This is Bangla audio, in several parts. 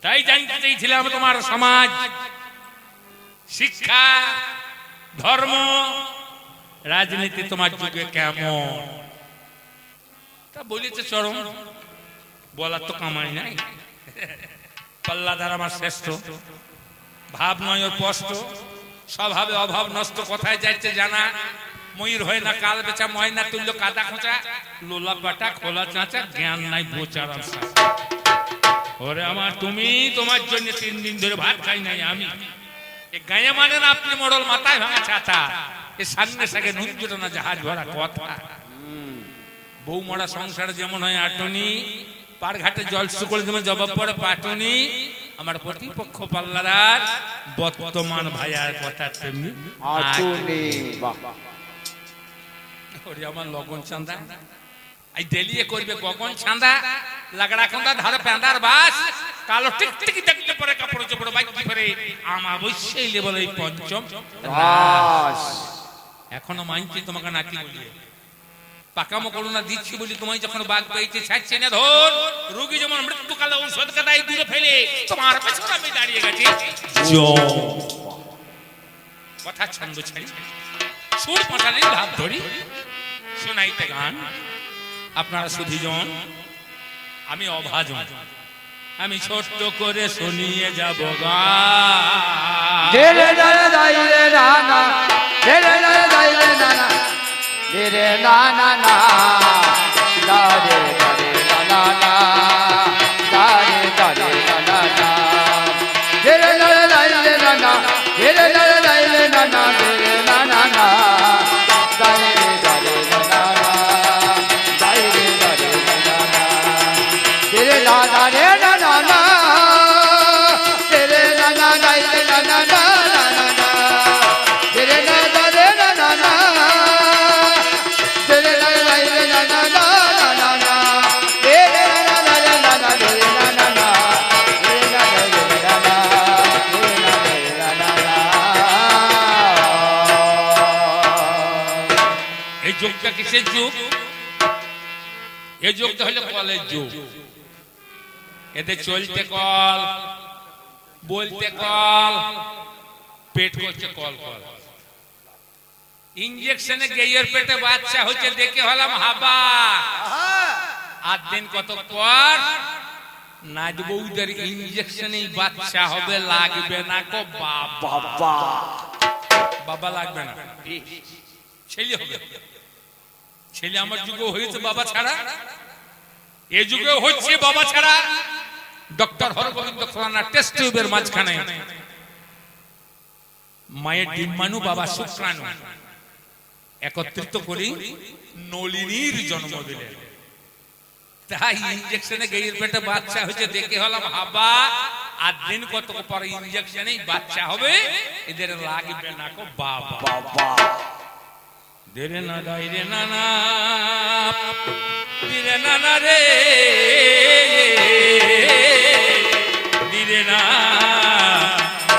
তাই জানতে চাইছিলাম তোমার সমাজ, শিক্ষা, ধর্ম, রাজনীতি তোমার যুগে কেমন। তা বলেছে চরম, বলার তো কামাই নাই। পাল্লাদার আমার শ্রেষ্ঠ, ভাব নয় ওর স্পষ্ট, স্বভাবে অভাব নষ্ট, কোথায় যাচ্ছে জানা, ময়ূর হয় না কাল বেচা, ময়না তুল্য কাদা খোঁচা, লোলা কাটা খোলা চাঁচা, জ্ঞান নাই বোচার আশা। ওরে আমার তুমি, তোমার জন্য 3 দিন ধরে ভাত খাই নাই আমি। এ গায়ে মানে না আপনি মোড়ল মাথায় ভাঙা ছাতা, এ সামনে সাগে নুন জোটো না জাহাজ ভরা কথা। বউ মরা সংসার যেমন হয় আটনি, পার ঘাটে জল শুকল যেমন জবাব পড়ে পাটনি, আমার প্রতিপক্ষ পাল্লাদার বর্তমান ভাইয়ার কথা তেমনি আটনি। ওরে আমার লগন চাঁদা, এই দেলিয়ে করবে গগন ছাঁদা, লাগড়া খন্দা ধারে প্যাঁদার বাস, কালো টিকটিকি দেখতে পরে কাপড় চোপড় বাইক করে আমার অবশ্যই লেবল এই পঞ্চম রাস। এখনো মানছি তোমাকে নাকি বলিয়ে পাকামো করোনা দিচ্ছি বলি, তোমায় যখন বাঘ পেয়েছে ছাড়ছে না ধর, রোগী যেমন মৃত্যুকালে ঔষধ কাটাই দূরে ফেলে, তোমার পেছনে আমি দাঁড়িয়ে গেছি। কথা ছন্দ ছাড়ি, সুর পাঠালি ভাব ধরি, শোনাইতে গান আপনারা সুধীজন, আমি অভাজন, আমি ছোট্ট করে শুনিয়ে যাব গান। ধীরে ধীরে দাইলে নানা, ধীরে ধীরে দাইলে নানা, ধীরে নানা না, দারে দারে নানা না, দারে দারে নানা না, ধীরে ধীরে দাইলে নানা, ধীরে ধীরে দাইলে নানা, ধীরে নানা না, দারে দারে নানা না, দারে দারে নানা না, ধীরে দাদা রে নানা না, ধীরে নানা দাইলে নানা না, নানা ধীরে দাদা রে নানা না, ধীরে দাইলে নানা না, নানা ধীরে নানা রে নানা, ধীরে নানা না, ধীরে নানা রে নানা, ধীরে নানা রে নানা। এই যুগটা কিসের যুগ? এই যুগটা হলো কলের যুগ। এতে চলতে কল, বলতে কল, পেট করছে কল কল। ইঞ্জেকশনে গেইয়ের পেটে বাচ্চা হচ্ছে দেখে হলাম হাবা। 8 দিন কত পর নাজ বউদের ইঞ্জেকশনেই বাচ্চা হবে, লাগবে না কো বাবা। বাবা লাগবে না, ছেলে হবে। ছেলে আমার যুগে হয়েছে বাবা ছাড়া, এই যুগে হচ্ছে বাবা ছাড়া। ডক্টর হরগোবিন্দ খোরানা টেস্ট টিউবের মাঝখানে মায়ের ডিম্বাণু বাবা শুক্রাণু একত্রিত করে নলিনীর জন্ম দিলেন। তাই ইঞ্জেকশনে গেইয়ের পেটে বাচ্চা হচ্ছে দেখে হলাম হাবা। 8 দিন কত পরে ইঞ্জেকশনেই বাচ্চা হবে, এদের লাগবে না কো বাবা। দেরে না দাই রে নানা, দিরে নানা রে, দিরে না,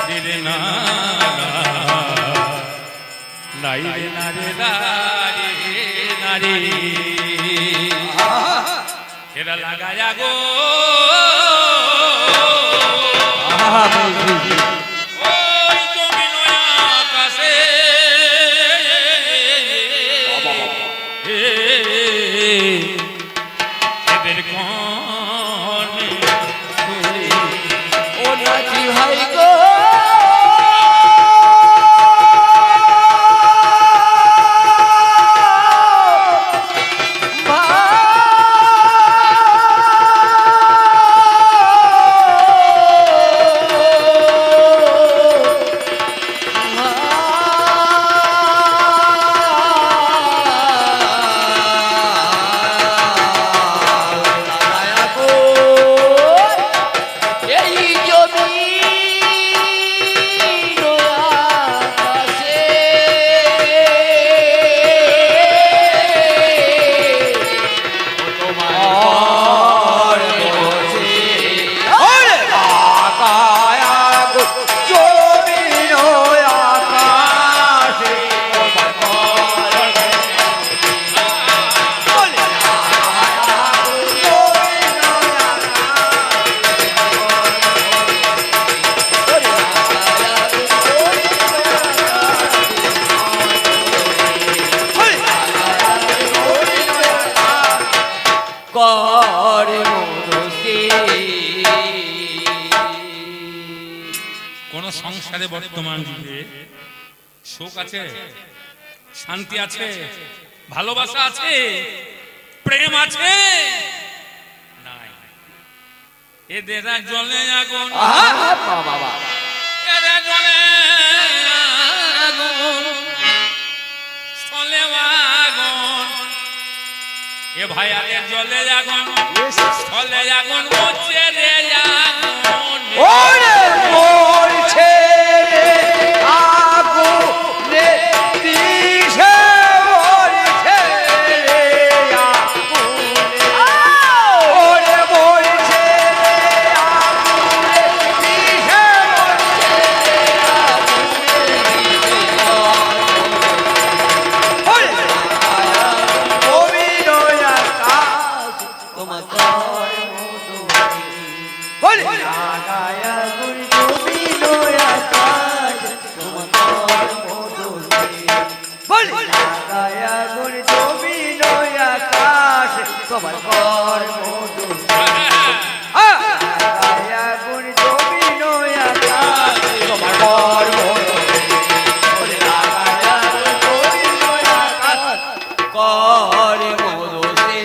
দিরে না, নাই রে না রে দারে নারে, এরা লাগায়া গো ওই জমি নয়া আকাশে, এদের কনে ও নাচি ভাই গো, সংসারে বর্তমান যুগে সুখ আছে, শান্তি আছে, ভালোবাসা আছে, প্রেম আছে? নাই। এদের জলে আগুন, বাবা এদের জলে আগুন, স্থলে আগুন। এ ভাইয়াদের জলে আগুন, স্থলে আগুন, হচ্ছে রে আগুন। ওরে মরছে রে আগুনে দিশে মরছে রে আগুনে। ওরে মরছে রে আগুনে দিশে মরছে রে আগুনে। ওরে অভিনয় আকাশ তোমার বলে লাগায়া গুণ জমিন আকাশ তোমার মধুরে। বলে লাগায়া গুণ জমিন আকাশ তোমার মধুরে। লাগায়া গুণ জমিন আকাশ তোমার মধুরে। বলে লাগায়া গুণ জমিন আকাশ কর মধুরে।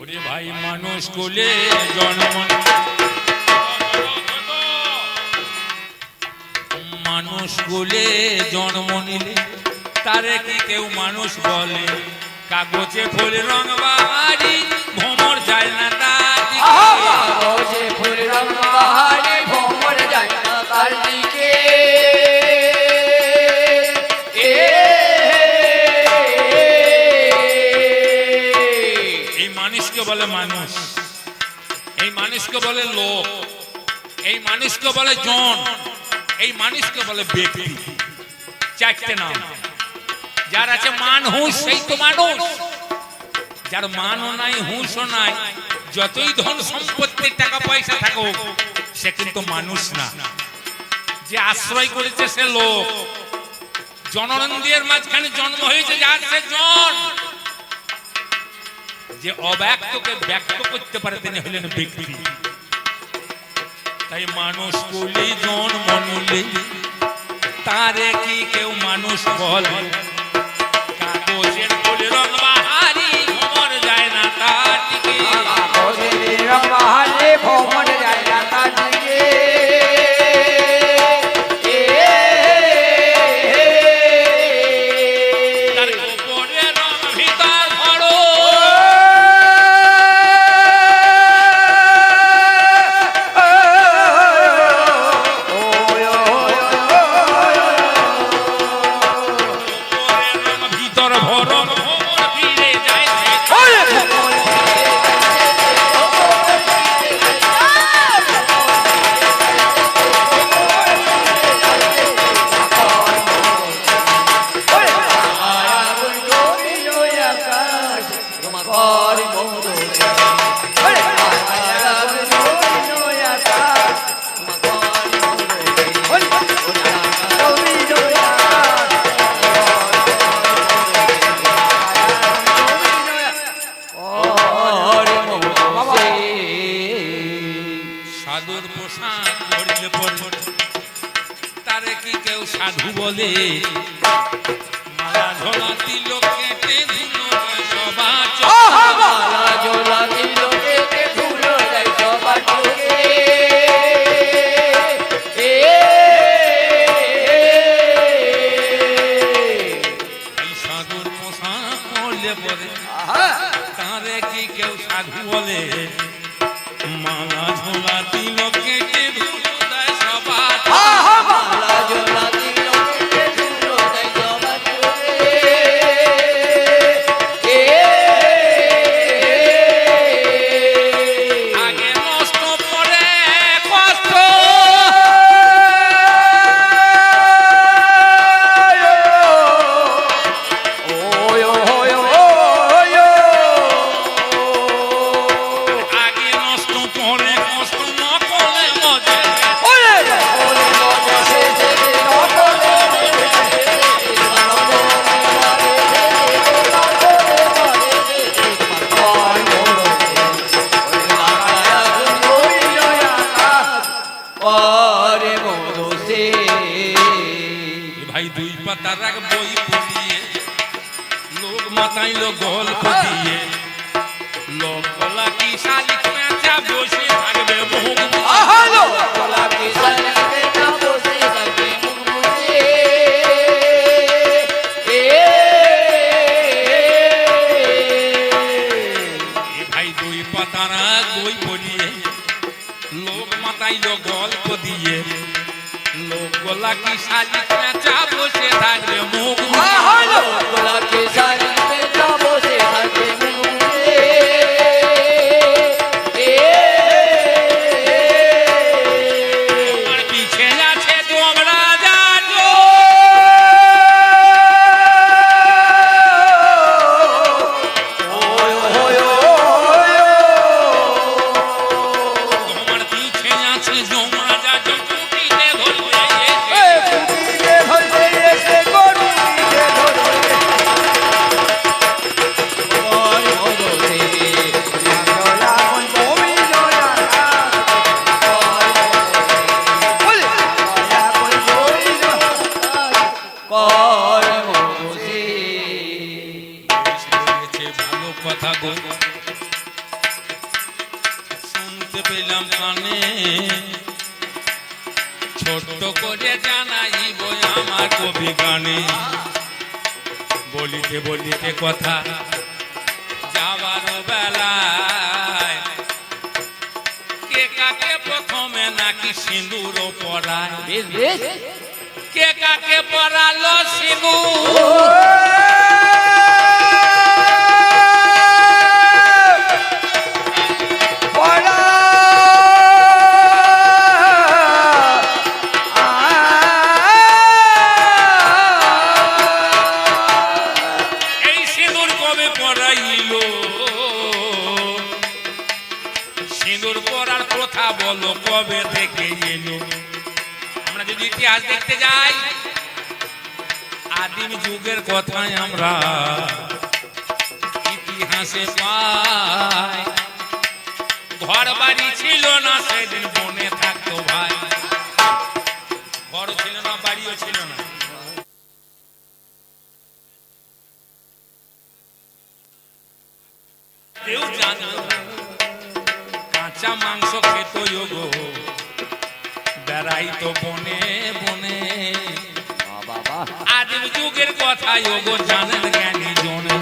ওরে ভাই মানুষ কোলে জন্ম, মানুষ কোলে জন্ম নিলে তারে কি কেউ মানুষ বলে? কাগজে ফুল রং বাহারি, ভ্রমর যায় না তার দিকে। কাগজে ফুল রং বাহারি, ভ্রমর যায় না তার দিকে। এই মানুষকে বলে মানুষ, এই মানুষকে বলে লোক, এই মানুষকে বলে জন, এই মানুষকে বলে ব্যক্তি। চারটে নাম। যার আছে মান হুঁশ সেই তো মানুষ। যার মানও নাই, হুঁশও নাই, যতই ধন সম্পত্তি টাকা পয়সা থাকুক, সে কিন্তু মানুষ না। যে আশ্রয় করেছে সে লোক। জননন্দের মাঝখানে জন্ম হয়েছে যার, সে জন। যে অব্যক্তকে ব্যক্ত করতে পারে তিনি হলেন ব্যক্তি। তাই মানুষ বলি জন মনুলে তারে কি কেউ মানুষ বলে? কাগজের ফুল রং বাহারি, ভ্রমর যায় না তার দিকে। কাগজের রং বাহারি, ভ্রমর যায় না তার দিকে। তার উপরে রং ভিতর ভরো, ভিতর ভরো, ভ্রমর ফিরে যায়। সাধুর পোশাক পড়লে পড়লে তারে কি কেউ সাধু বলে? মালা ঝোলা তিলক কেটে ধুলো সবা মালা জোলা দিল কেটে ধুলো যায় সবার চোখে। এই সাধুর পোশাক পড়লে পরে তারে কি কেউ সাধু বলে? মালা ঝোলা তিলক কেটে ধুলো দেয় সবা মালা জোলা দিল কেটে ধুলো যায় সবার চোখে। আগে নষ্ট পরে কষ্ট, আগে নষ্ট পরে কষ্ট, নকলে মজে। और ভাই দুই পাতার এক বই পড়িয়ে লোক মাথায় লোক গল্প দিয়ে লোক বলা কি শালিক পেঁচা বসে থাকবে মুখ আহালো বলা কি শালিক পেঁচা বসে থাকবে মুখ বুজে ভাই দুই পাতার এক বই পড়িয়ে লোক মাথায় লোক গল্প দিয়ে লোক বলা কি শালিক পেঁচা বসে থাকবে মুখ আহালো বলা কি শালিক পেঁচা বসে থাকবে মুখ বুজে আমার পিছে আছে তোমরা জানো তোমার পিছে আছে তোমরা জানো টুটিতে ধরবে কুটিতে ধরবে এসে গরুটিতে ধরবে ওই ওরে বাংলা কোন তুমি জয়া ওই জয়া কোন তুমি কর মুসি বলেছে ভালো কথা গো শুনতে পেলাম কানে ছোট্ট করে জানাইব আমার কবি গানে বলিতে বলিতে কথা যাবার বেলায় কে কাকে প্রথমে নাকি সিঁদুর পরায় বেশ বেশ কে কাকে পরালো সিঁদুর পড়া এই সিঁদুর কবে পরাইল সিঁদুর পরার কথা বলো কবে থেকে এলো আমরা যদি ইতিহাস দেখতে যাই আদিম যুগের কথাই আমরা ইতিহাসে পাই ঘর বাড়ি ছিল না সেদিন বনে থাকতো ভাই ঘর ছিল না বাড়িও ছিল না কেউ জানে না। কাঁচা মাংস খেত গো বেড়াইতো বনে বনে বাবা আদিম যুগের কথা গো জানেন জ্ঞানী জনে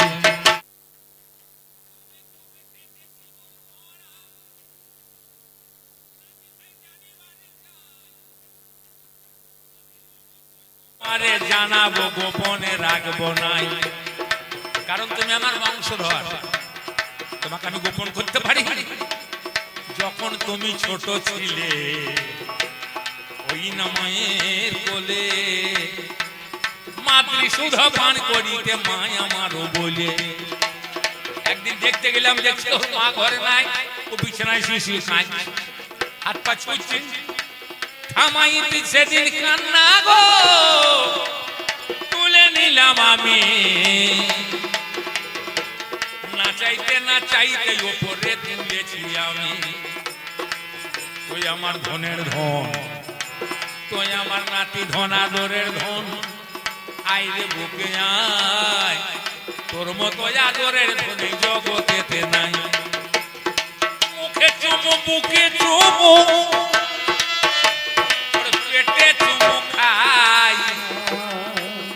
আরে জানাবো গোপনে রাখবো নাই কারণ তুমি আমার বংশধর তোমাকে আমি গোপন করতে পারি যখন তুমি ছোট ছিলে ওই না মায়ের কোলে মাতৃসুধা পান করিতে মায় আমারও বলে একদিন দেখতে গেলাম দেখছি ওর মা ঘরে নাই ও বিছানায় শুয়ে শুয়ে কাঁদছে হাত পা ছুঁচ্ছে থামাইতে সেদিন কান্না গো তুলে নিলাম আমি না চাইতে না চাইতে ওপরে তুলেছি আমি তুই আমার ধনের ধন তুই আমার নাতি ধন আদরের ধন আইরে বুকে আয় তোর মতো আদরের ধন এই জগতেতে নাই মুখে চুমু বুকে চুমু ওর পেটে চুমু খাই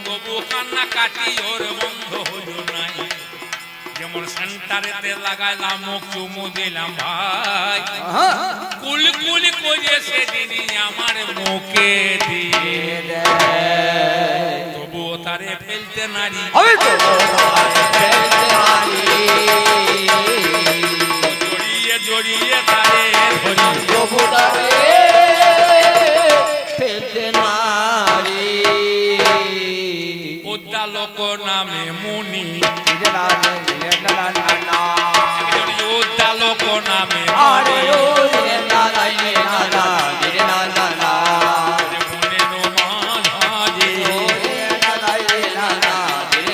তবু কান্না কাটি ওর বন্ধ হইল নাই যেমন সেন্টারেতে লাগাইলাম মুখ চুমু দিলাম ভাই কুল কুল করে সেদিনই আমার মুখে দিয়ে তবুও তারে ফেলতে নারী আমি তো ফেলতে পারি জড়িয়ে জড়িয়ে তারে ধরি প্রভু তারে ফেলতে নারি উদ্দালক নামে মুনি না না না না উদ্দালক নামে আরে মুনি ও রে না না না না না না মনের মাঝে ও রে না না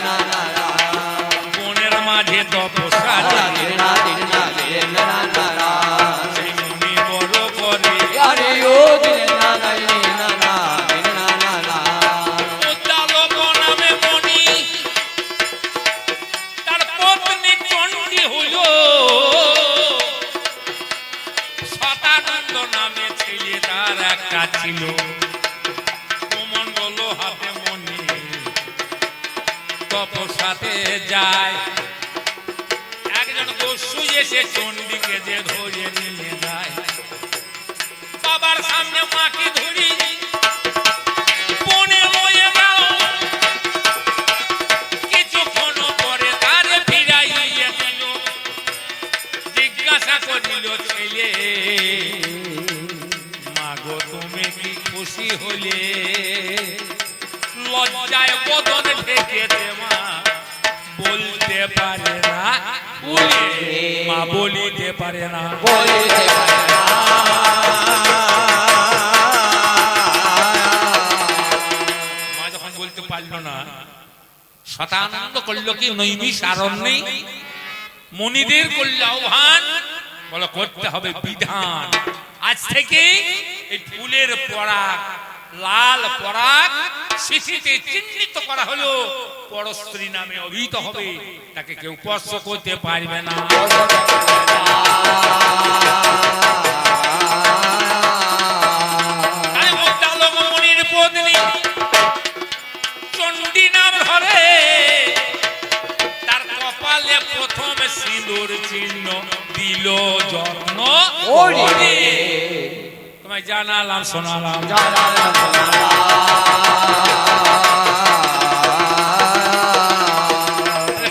না না বনের মাঝে তপস্যা না না না সেই মুনি বড় নামে ছেলে তার একটা ছিল, কুমণ্ডল হাতে মনি তপস্যাতে যায়। একজন দস্যু এসে চণ্ডীকে যে ধরে নিয়ে যায়, বাবার সামনে মাকে ধরি বনে লয়ে গেল। কিছুক্ষণ পরে তারে ফিরাইয়া দিল, জিজ্ঞাসা করিল ছেলে, মাগো তুমি কি খুশি হলে? লজ্জায় বদন ঢেকেছে মা, বলতে পারে না, মা বলিতে পারে না। মা যখন বলতে পারল না, শতানন্দ করল কি নৈমিষারণ্যে মুনিদের করল আহ্বান, বলো করতে হবে বিধান। আজ থেকে এই ফুলের পরাগ, লাল পরাগ শিশিতে চিহ্নিত করা হলো, পরস্ত্রী নামে অভিহিত হবে, তাকে কেউ স্পর্শ করতে পারবে না। মুনির পত্নী চণ্ডী নাম ধরে, তার কপালে প্রথম সিঁদুর চিহ্ন দিল যত্ন করে। তোমায় জানালাম শোনালাম,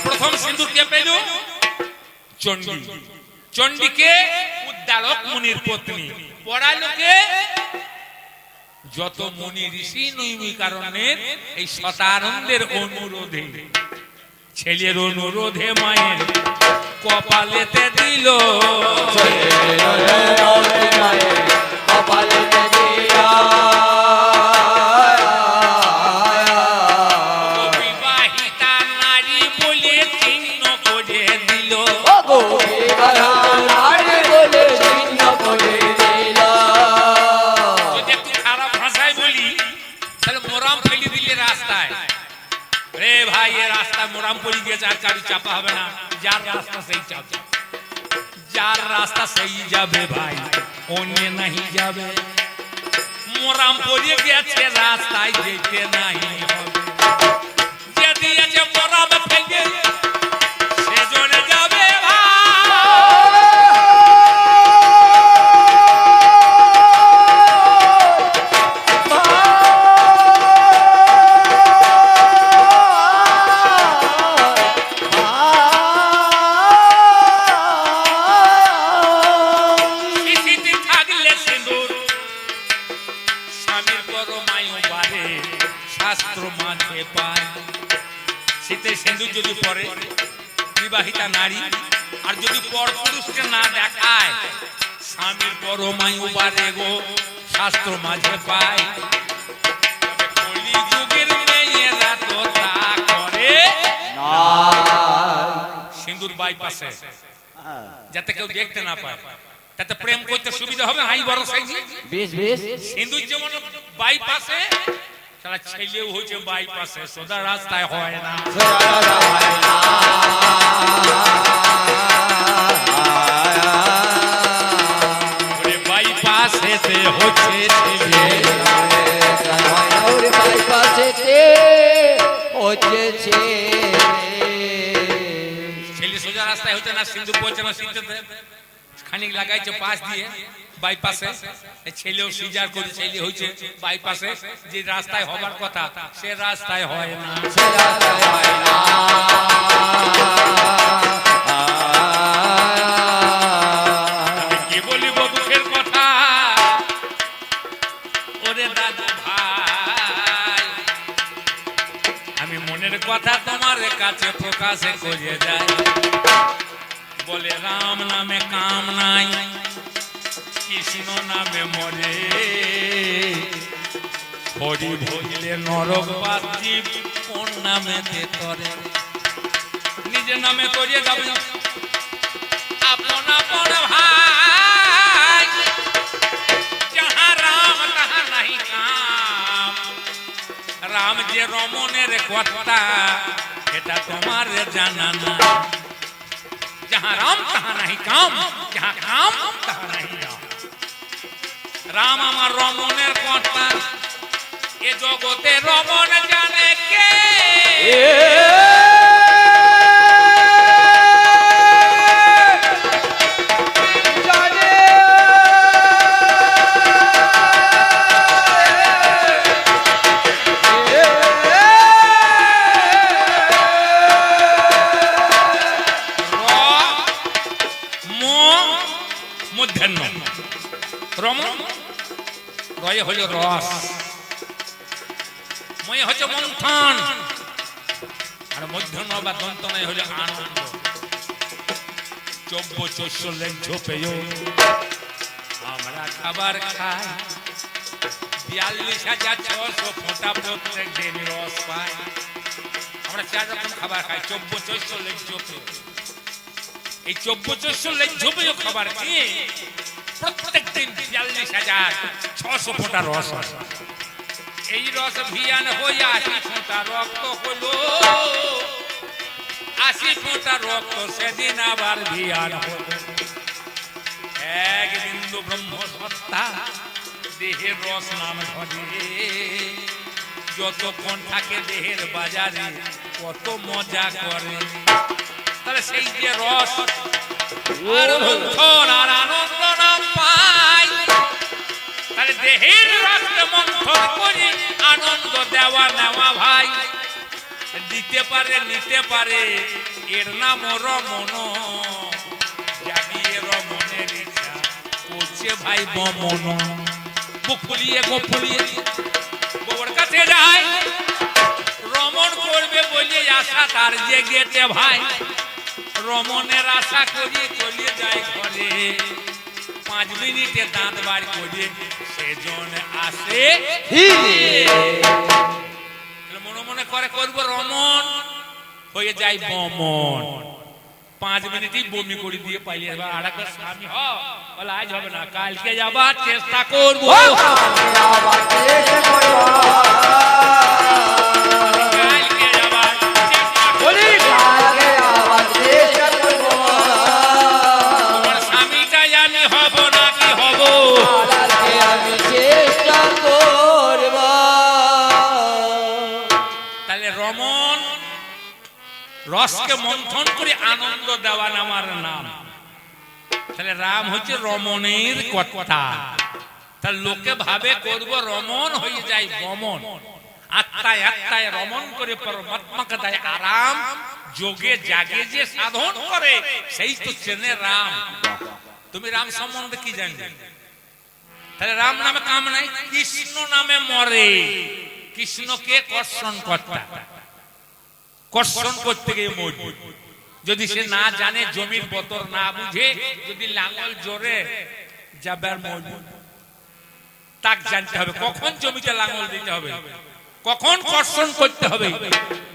প্রথম সিঁদুর কে পেল? চণ্ডী। চণ্ডীকে উদ্দালক মুনির পত্নী, পড়ালো কে? যত মুনি ঋষি নৈমিকারণ্যের এই শতানন্দের অনুরোধে, ছেলের অনুরোধে মায়ের কপালেতে দিল, কপালেতে দিল বিবাহিতা নারী বলে চিহ্ন করে দিল। যদি একটু খারাপ ভাষায় বলি, তাহলে মোরাম ফেলে দিলে রাস্তায়, রে ভাই এ রাস্তায় মোরাম পড়ে গিয়েছে, আর গাড়ি চাপা হবে না, যার রাস্তা সেই চাপবে, যার রাস্তা সেই যাবে ভাই, অন্য নাহি যাবে। মোরাম পড়ে গেছে রাস্তায় যেতে নাহি হবে, যে দিয়েছে মোরাম ফেলে সেজনে যাবে ভাই। সিঁদুর যদি পরে বিবাহিতা নারী, আর যদি পর পুরুষকে না দেখায়, স্বামীর বড় মায়ু বাড়ে গো, শাস্ত্র মাঝে পায়। কলিযুগের মেয়েরা তো তা করে না, সিঁদুর বাইপাসে, যাতে কেউ দেখতে না পায়, তাতে প্রেম করতে সুবিধা হবে। হাই বড় সাইজি সিঁদুর যেমন বাইপাসে, তারা ছেলেও হচ্ছে বাইপাসে, সোজা রাস্তায় হয় না। বাইপাসে হচ্ছে ছেলে, ছেলে সোজা রাস্তায় হচ্ছে না, সিঁদুর পড়ছে না সিঁদুরতে, খানিক লাগাইছে পাশ দিয়ে বাইপাসে, ছেলেও সিজার করে ছেলে হচ্ছে বাইপাসে, যে রাস্তায় হবার কথা সে রাস্তায় হয় না। আমি কি বলিব দুঃখের কথা, ওরে দাদা ভাই, আমি মনের কথা তোমার কাছে প্রকাশে করে যাই। বলে রাম নামে কাম নাই, কৃষ্ণ নামে মরে, হরি ভজলে নরক বাসি, কোন নামে তরে? নিজের নামে তরিয়ে যাবে আপন আপন ভাই, যাহা রাম তাহা নাহি কাম। রাম যে রমণের কথা, এটা তোমার জানা না। जहाँ राम तहाँ नहीं काम, जहाँ काम तहाँ नहीं राम। রাম আমার রমণের কর্তা, এ জগতে রমণ জানে কে? মধ্যাহ্ন রমণ, রয়ে হল রস, ময়ে হচ্ছে মন্থন, আর মধ্যাহ্ন বা দন্তনয় হলে আনন্দ। চব্য চৈশল্যের ঝোপেও আমরা খাবার খাই, 42,600 ফোঁটা প্রত্যেক দিন রস পাই। আমরা 4 রকম খাবার খাই চব্য চৈশল্যের ঝোপে। এই চব্য চৈশল্যের ঝোপেও খাবার খেয়ে প্রত্যেক দিন 42,600 ফোঁটা রস হয়। এই রস ভিয়ান হয়ে 80 ফোঁটা রক্ত হলো, 80 ফোঁটা রক্ত সেদিন আবার ভিয়ান হলো। এক বিন্দু ব্রহ্ম সত্তা দেহের রস নাম ধরে, যতক্ষণ থাকে দেহের বাজারে কত মজা করে। তাহলে সেই যে রস আর মন্থন আর আনন্দ নাম পাই, তাহলে দেহের রসকে মন্থন করে আনন্দ দেওয়া নেওয়া ভাই, দিতে পারে নিতে পারে, এর নাম রমণ। জাগিয়ে রমণের ইচ্ছা করছে ভাই বমন। বুক ফুলিয়ে গো ফুলিয়ে বউর কাছে যায়, রমণ করবে বলে আশা তার জেগেছে ভাই। রমণের আশা করি চলে যায় ঘরে, 5 মিনিটে দাঁত বার করে সেজন আসে মনে মনে করে করবো রমণ, হয়ে যায় বমন। 5 মিনিটেই বমি করে দিয়ে পাইলে আর একবার স্বামী বলে আজ হবে না, কালকে যাবার চেষ্টা করবো। রসকে মন্থন করে আনন্দ দেওয়া আমার নাম। তাহলে রাম হচ্ছে রমণের কর্তা। তাহলে লোকে ভাবে করব রমণ, হয়ে যায় বমন। আত্মায় আত্মায় রমণ করে পরমাত্মাকে দেয় আরাম। যোগে জাগে যে সাধন করে সেই তো চেনে রাম। তুমি রাম সম্বন্ধে কি জানবে? তাহলে রাম নামে কাম নাই, কৃষ্ণ নামে মরে। কৃষ্ণকে কর্ষণ কর্তা, কর্ষণ করতে গিয়ে মরবে। যদি সে না জানে, জমির বতর না বুঝে, যদি লাঙল জোরে যাবে আর মরবে। তাক জানতে হবে কখন জমিতে লাঙল দিতে হবে, কখন কর্ষণ করতে হবে।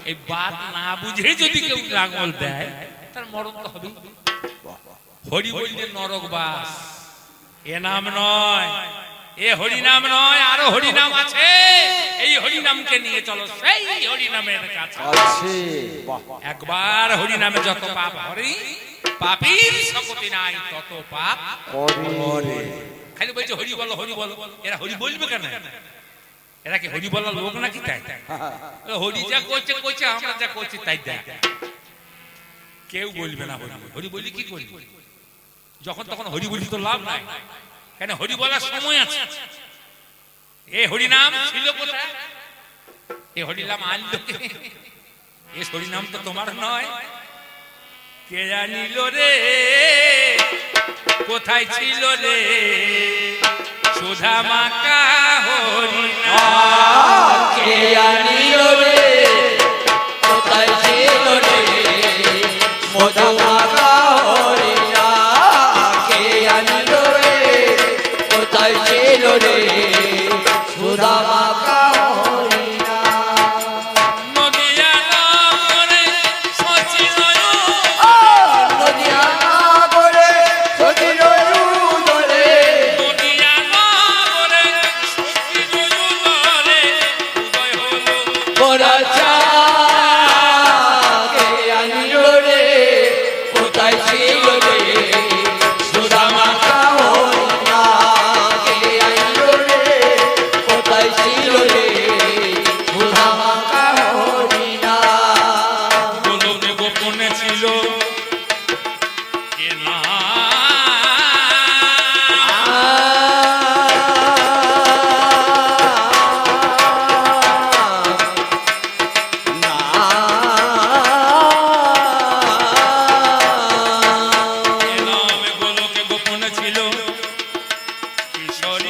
এই বাত না বুঝে যদি কেউ লাঙল দেয় তার মরণ তো হবে। হরি বললে নরক বাস, এ নাম নয়, এ হরিনাম নয়, আরো হরিনাম আছে। এই হরিনামকে নিয়ে চলো সেই হরিনামের কাছে। একবার হরিনামে যত পাপ হরি, পাপীর শক্তি নাই তত পাপ করে। খালি বলছে হরি বলো হরি বলো। এরা হরি বলবে কেন? এরা কি হরি বলার লোক নাকি? তাই হরি যা করছে করছে, আমরা যা করছি তাই দেখ। কেউ বলবে না হরি। হরি বলি কি করি? যখন তখন হরি বলি তো লাভ নাই। কেন? হরি বলার সময় আছে। এ হরিনাম ছিল কোথায়? এ হরিনাম আনলো কে? এ হরিনাম তো তোমার নয়। কে জানিল রে কোথায় ছিল রে সুধা মাকা হরিনাম? কে জানিল রে কোথায় ছিল রে সুধা মাকা হরিনাম? কে জানিল রে কোথায় ছিল রে সুধা মাকা কে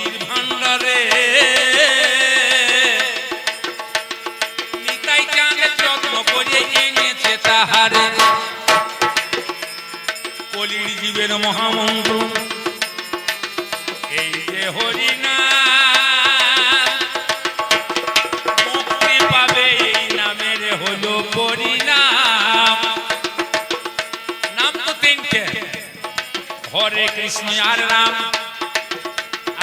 হরির ভান্ডারে নিতাই চাঁদ যত্ন করে এনেছে তাহারে কলির জীবের মহামন্ত্র এই যে হরিনাম মুক্তি পাবে এই নামের হলো পরিণাম নাম তো তিনটে হরে কৃষ্ণ আর রাম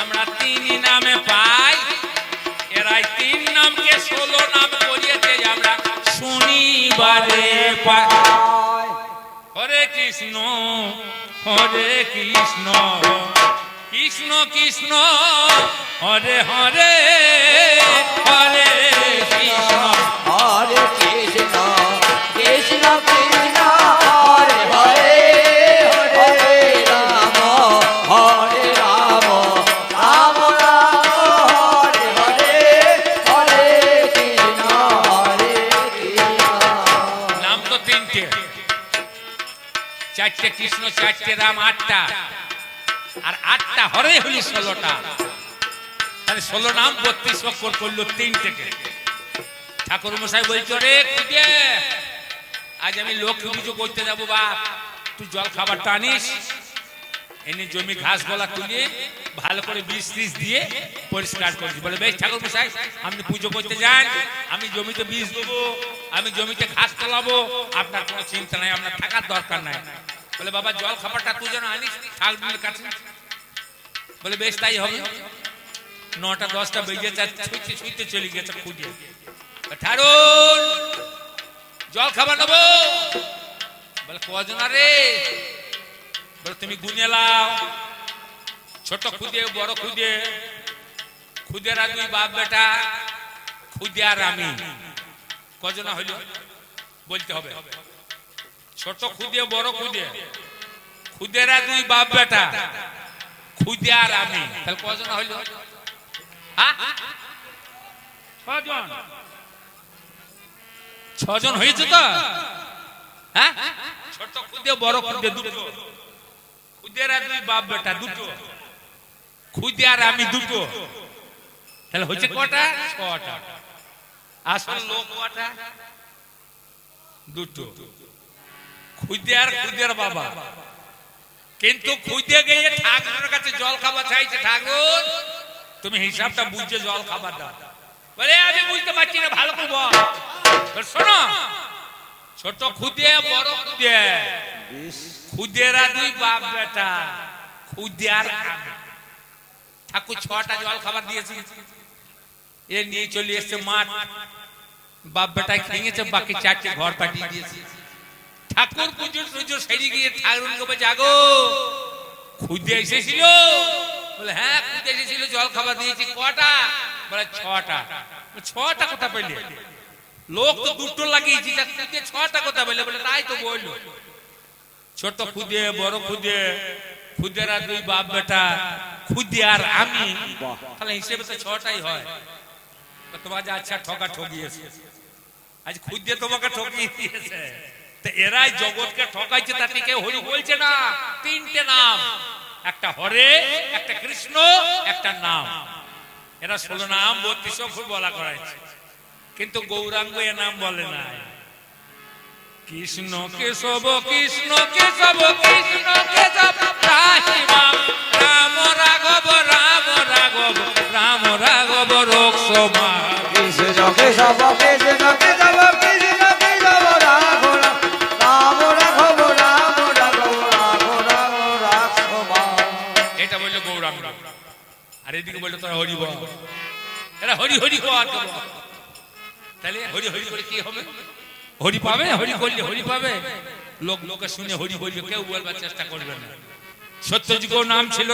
আমরা তিন নামে পাই এরাই তিন নামকে 16 নাম করিয়েছে আমরা শনিবারে পাই হরে কৃষ্ণ কৃষ্ণ কৃষ্ণ হরে হরে হরে কৃষ্ণ হরে কৃষ্ণ কৃষ্ণ কৃষ্ণ হরে হরে হরে রাম হরে রাম রাম রাম হরে হরে হরে কৃষ্ণ হরে কৃষ্ণ নাম তো তিনটে চারটে কৃষ্ণ চারটে রাম 8টা আর 8টা হরে হলি 16টা তাহলে 16 নাম 32 অক্ষর করলো 3 থেকে ঠাকুর মশাই বলছো রে খুদে আজ আমি লক্ষ্মী পুজো করতে যাবো বাপ তুই জল খাবারটা আনিস এনে জমি ঘাস গলা তুলে ভালো করে বীজ টিজ দিয়ে পরিষ্কার করে দিই বলে বেশ ঠাকুর মশাই আপনি পুজো করতে যান আমি জমিতে বীজ দেবো আমি জমিতে ঘাস তোলাবো আপনার কোনো চিন্তা নাই আপনার থাকার দরকার নাই বলে বাবা জল খাবারটা তুই যেন আনিস খালবিলের কাছে বলে বেশ তাই হবে 9টা 10টা বেজে যাচ্ছে ছুঁইতে চলে গেছে খুঁজে ঠাকুর জল খাবার নেবো বলে কজন রে বলে তুমি গুনে লাও ছোট খুদে বড় খুদে খুদেরা 2 বাপ বেটা খুদে আর আমি কজনা হইল বলতে হবে ছোট খুদে বড় খুদে খুদেরা 2 বাপ বেটা খুদে আর আমি তাহলে কজনা হইল হ্যাঁ 6 জন হয়েছে তো হ্যাঁ ছোট খুদে বড় খুদে দুটো খুদেরা 2 বাপ বেটা দুটো খুদে আর আমি দুটো তাহলে হচ্ছে কটা 6টা আসল লোক কটা দুটো খুদে আর খুদের বাবা কিন্তু খুদে গিয়ে ঠাকুরের কাছে জল খাবার চাইছে ঠাকুর তুমি হিসাবটা বুঝে জল খাবার দাও বলে আমি বুঝতে পারছি না ভালো করে বল শোনো ছোট খুদে বড় খুদে খুদেরা 2 বাপ বেটা খুদে আর আমি ঠাকুর 6টা জল খাবার দিয়েছি এ নিয়ে চলে এসছে মাঠ বাপ বেটায় খেয়েছে বাকি 4টে ঘর পাঠিয়ে দিয়েছে ঠাকুর পুজো সেরে গিয়ে ঠাকুরকে বলে জাগো খুদে এসেছিল বলে হ্যাঁ খুদে এসেছিল জল খাবার দিয়েছি কটা বলে 6টা কথা পেলে লোক তো দুটো লাগিয়েছি খুদে 6টা কথা পেলে বলে তাই তো বললো ছোট খুদে বড় খুদে খুদেরা 2 বাপ বেটা খুদে আর আমি তাহলে হিসেবে তো 6টাই হয় তোমার যে আচ্ছা ঠকা ঠকিয়েছে আজ খুদে তোমাকে ঠকিয়ে দিয়েছে তো এরাই জগৎকে ঠকাইছে তাতে কেউ হরি বলছে না 3টে নাম একটা হরে একটা কৃষ্ণ একটা নাম এরা 16 নাম 32 অক্ষর বলা করাইছে কিন্তু গৌরাঙ্গ এ নাম বলে না কৃষ্ণ কেশব কৃষ্ণ কেশব কৃষ্ণ কেশব রাহিমাম রাম রাঘব রাম রাঘব রাম রাঘব রক্ষমা কৃষ্ণ কেশব কৃষ্ণ কেশব কৃষ্ণ কেশব রাঘব রাম রাঘব রাম রাঘব রাঘব রাম রাঘব এটা বললো গৌরাঙ্গ আর এদিকে বললো তোরা হরি বল এরা হরি হরি কর তাহলে হরি হরি করে কি হবে হরি পাবে হরি করলে হরি পাবে লোকে শুনে হরি বলবে কেউ বলবার চেষ্টা করবে না সত্যযুগের নাম ছিল